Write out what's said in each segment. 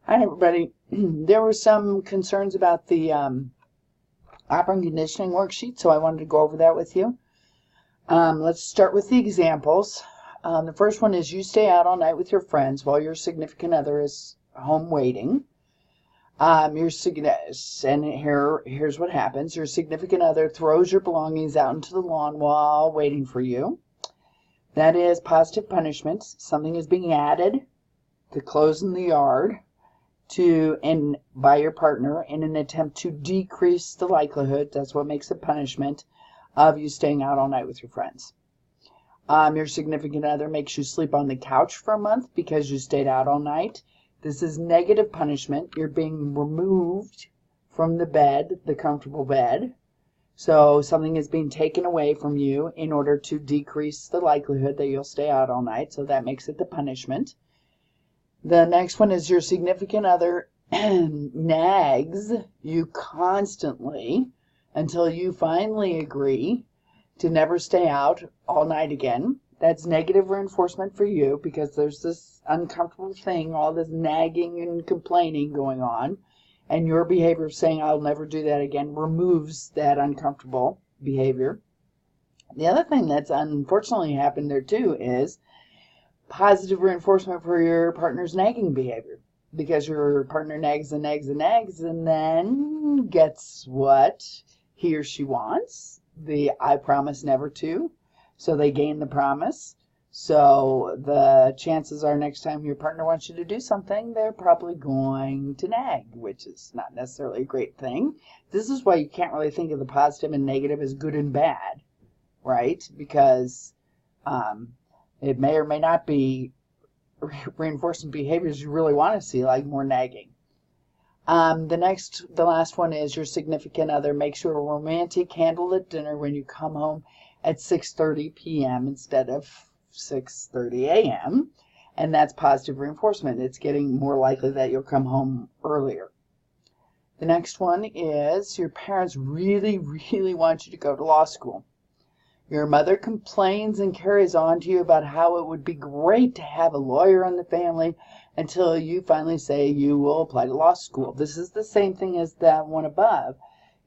Hi, everybody. There were some concerns about the operant conditioning worksheet, so I wanted to go over that with you. Let's start with the examples. The first one is you stay out all night with your friends while your significant other is home waiting. And here's what happens. Your significant other throws your belongings out into the lawn while waiting for you. That is positive punishment. Something is being added to clothes in the yard by your partner in an attempt to decrease the likelihood, that's what makes it punishment, of you staying out all night with your friends. Your significant other makes you sleep on the couch for a month because you stayed out all night. This is negative punishment. You're being removed from the bed, the comfortable bed. So something is being taken away from you in order to decrease the likelihood that you'll stay out all night. So that makes it the punishment. The next one is your significant other nags you constantly until you finally agree to never stay out all night again. That's negative reinforcement for you because there's this uncomfortable thing, all this nagging and complaining going on, and your behavior of saying I'll never do that again removes that uncomfortable behavior. The other thing that's unfortunately happened there too is positive reinforcement for your partner's nagging behavior, because your partner nags and nags and nags and then gets what he or she wants, the I promise never to, so they gain the promise. So the chances are next time your partner wants you to do something, they're probably going to nag, which is not necessarily a great thing. This is why you can't really think of the positive and negative as good and bad, right? Because it may or may not be reinforcing behaviors you really want to see, like more nagging. The last one is your significant other makes you a romantic candlelit dinner when you come home at 6:30 p.m. instead of 6:30 a.m. And that's positive reinforcement. It's getting more likely that you'll come home earlier. The next one is your parents really, really want you to go to law school. Your mother complains and carries on to you about how it would be great to have a lawyer in the family until you finally say you will apply to law school. This is the same thing as that one above.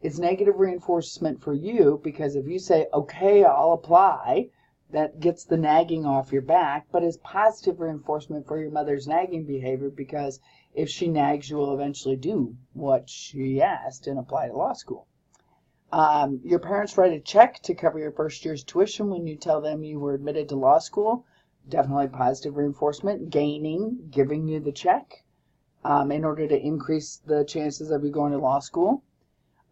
It's negative reinforcement for you because if you say, okay, I'll apply, that gets the nagging off your back, but it's positive reinforcement for your mother's nagging behavior because if she nags, you will eventually do what she asked and apply to law school. Your parents write a check to cover your first year's tuition when you tell them you were admitted to law school. Definitely positive reinforcement, giving you the check in order to increase the chances of you going to law school.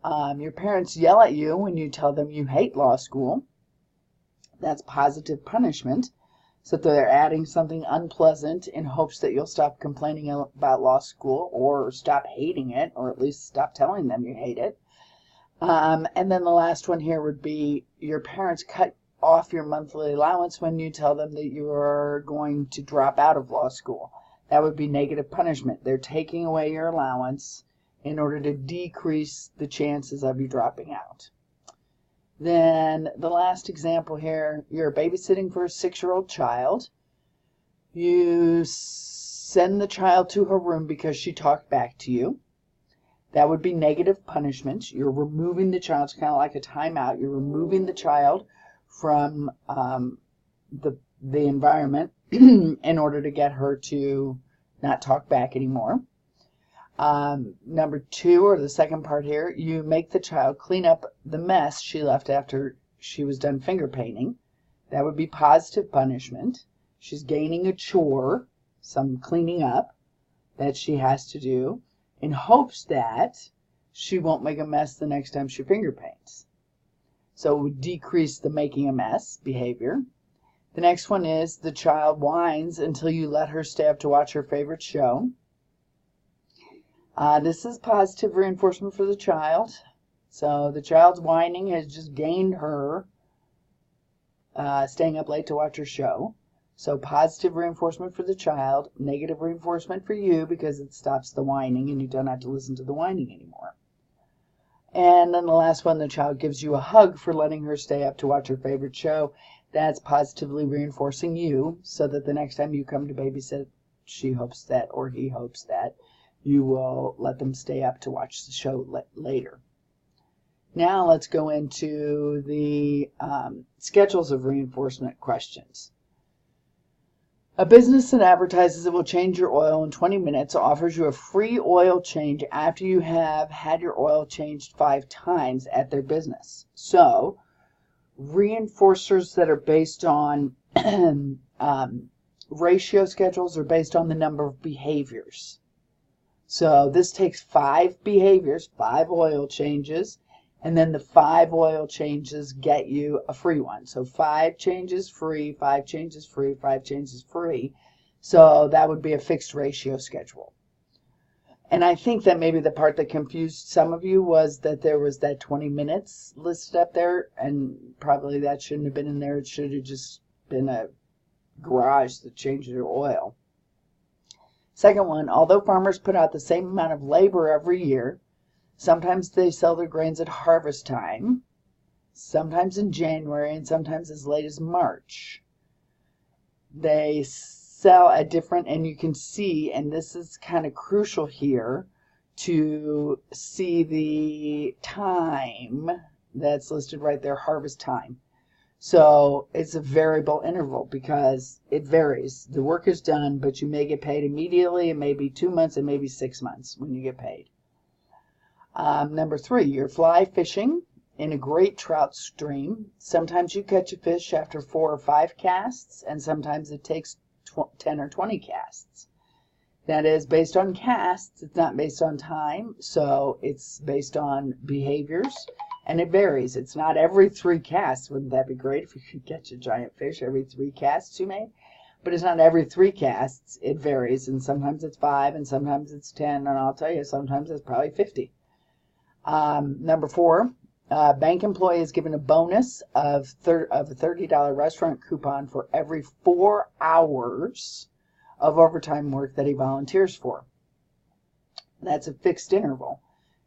Your parents yell at you when you tell them you hate law school. That's positive punishment. So they're adding something unpleasant in hopes that you'll stop complaining about law school or stop hating it, or at least stop telling them you hate it. And then the last one here would be your parents cut off your monthly allowance when you tell them that you are going to drop out of law school. That would be negative punishment. They're taking away your allowance in order to decrease the chances of you dropping out. Then the last example here, you're babysitting for a 6-year-old child. You send the child to her room because she talked back to you. That would be negative punishment. You're removing the child. It's kind of like a timeout. You're removing the child from the environment in order to get her to not talk back anymore. Number 2, or the second part here, you make the child clean up the mess she left after she was done finger painting. That would be positive punishment. She's gaining a chore, some cleaning up that she has to do, in hopes that she won't make a mess the next time she finger paints. So it would decrease the making a mess behavior. The next one is the child whines until you let her stay up to watch her favorite show. This is positive reinforcement for the child. So the child's whining has just gained her staying up late to watch her show. So positive reinforcement for the child, negative reinforcement for you because it stops the whining and you don't have to listen to the whining anymore. And then the last one, the child gives you a hug for letting her stay up to watch her favorite show. That's positively reinforcing you so that the next time you come to babysit, she hopes that, or he hopes that, you will let them stay up to watch the show later. Now let's go into the schedules of reinforcement questions. A business that advertises it will change your oil in 20 minutes offers you a free oil change after you have had your oil changed 5 times at their business. So, reinforcers that are based on ratio schedules are based on the number of behaviors. So this takes 5 behaviors, 5 oil changes, and then the 5 oil changes get you a free one. So 5 changes free, 5 changes free, 5 changes free. So that would be a fixed ratio schedule. And I think that maybe the part that confused some of you was that there was that 20 minutes listed up there, and probably that shouldn't have been in there. It should have just been a garage that changes your oil. Second one, although farmers put out the same amount of labor every year, sometimes they sell their grains at harvest time, sometimes in January, and sometimes as late as March. They sell at different, and you can see, and this is kind of crucial here, to see the time that's listed right there, harvest time. So it's a variable interval because it varies. The work is done, but you may get paid immediately. It may be 2 months, it may be 6 months when you get paid. Number 3, you're fly fishing in a great trout stream. Sometimes you catch a fish after 4 or 5 casts, and sometimes it takes 10 or 20 casts. That is based on casts. It's not based on time, so it's based on behaviors, and it varies. It's not every 3 casts. Wouldn't that be great if you could catch a giant fish every 3 casts you made? But it's not every 3 casts. It varies, and sometimes it's 5, and sometimes it's 10, and I'll tell you, sometimes it's probably 50. Number 4, bank employee is given a bonus of a $30 restaurant coupon for every 4 hours of overtime work that he volunteers for. That's a fixed interval.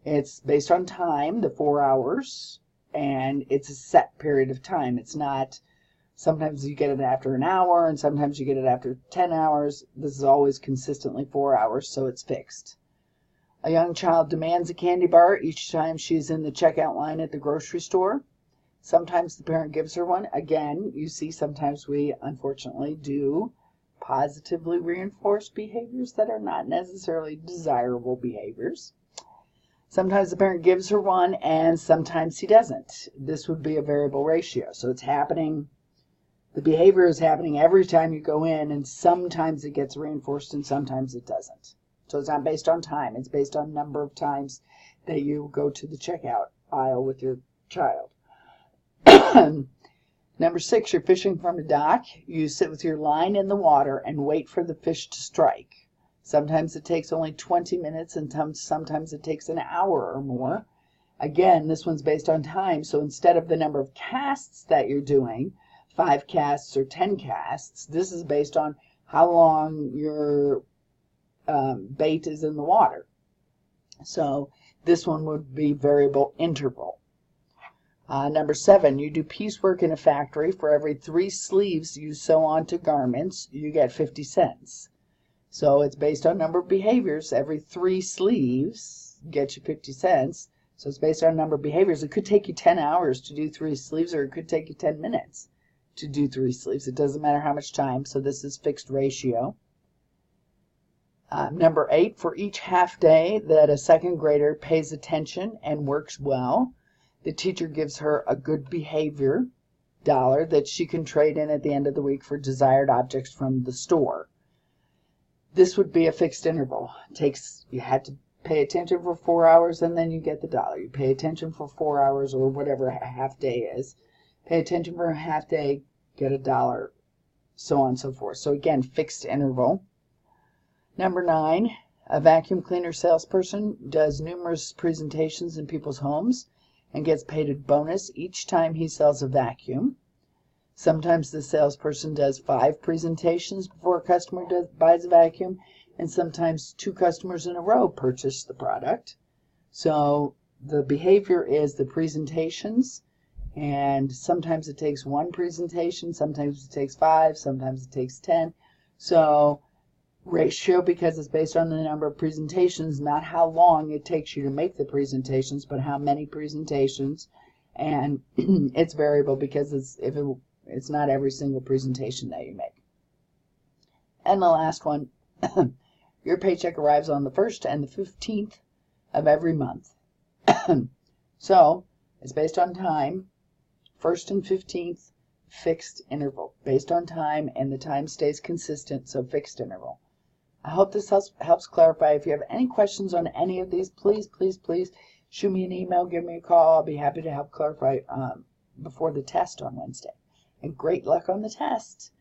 It's based on time, the 4 hours, and it's a set period of time. It's not, sometimes you get it after an hour, and sometimes you get it after 10 hours. This is always consistently 4 hours, so it's fixed. A young child demands a candy bar each time she's in the checkout line at the grocery store. Sometimes the parent gives her one. Again, you see, sometimes we unfortunately do positively reinforce behaviors that are not necessarily desirable behaviors. Sometimes the parent gives her one, and sometimes he doesn't. This would be a variable ratio. So it's happening, the behavior is happening every time you go in, and sometimes it gets reinforced and sometimes it doesn't. So it's not based on time. It's based on number of times that you go to the checkout aisle with your child. Number 6, you're fishing from a dock. You sit with your line in the water and wait for the fish to strike. Sometimes it takes only 20 minutes, and sometimes it takes an hour or more. Again, this one's based on time. So instead of the number of casts that you're doing, 5 casts or 10 casts, this is based on how long your bait is in the water. So this one would be variable interval. Number 7, you do piecework in a factory. For every 3 sleeves you sew onto garments, you get 50 cents. So it's based on number of behaviors. Every 3 sleeves get you 50 cents. So it's based on number of behaviors. It could take you 10 hours to do 3 sleeves, or it could take you 10 minutes to do 3 sleeves. It doesn't matter how much time. So this is fixed ratio. Number 8, for each half day that a second grader pays attention and works well, the teacher gives her a good behavior dollar that she can trade in at the end of the week for desired objects from the store. This would be a fixed interval. You had to pay attention for 4 hours, and then you get the dollar. You pay attention for 4 hours, or whatever a half day is. Pay attention for a half day, get a dollar, so on and so forth. So again, fixed interval. Number 9, a vacuum cleaner salesperson does numerous presentations in people's homes and gets paid a bonus each time he sells a vacuum. Sometimes the salesperson does 5 presentations before a customer buys a vacuum, and sometimes 2 customers in a row purchase the product. So the behavior is the presentations, and sometimes it takes 1 presentation, sometimes it takes 5, sometimes it takes 10. So ratio because it's based on the number of presentations, not how long it takes you to make the presentations, but how many presentations. And it's variable because it's not every single presentation that you make. And the last one, your paycheck arrives on the 1st and the 15th of every month. So it's based on time, 1st and 15th, fixed interval, based on time, and the time stays consistent, so fixed interval. I hope this helps clarify. If you have any questions on any of these, please shoot me an email, give me a call. I'll be happy to help clarify before the test on Wednesday. And great luck on the test.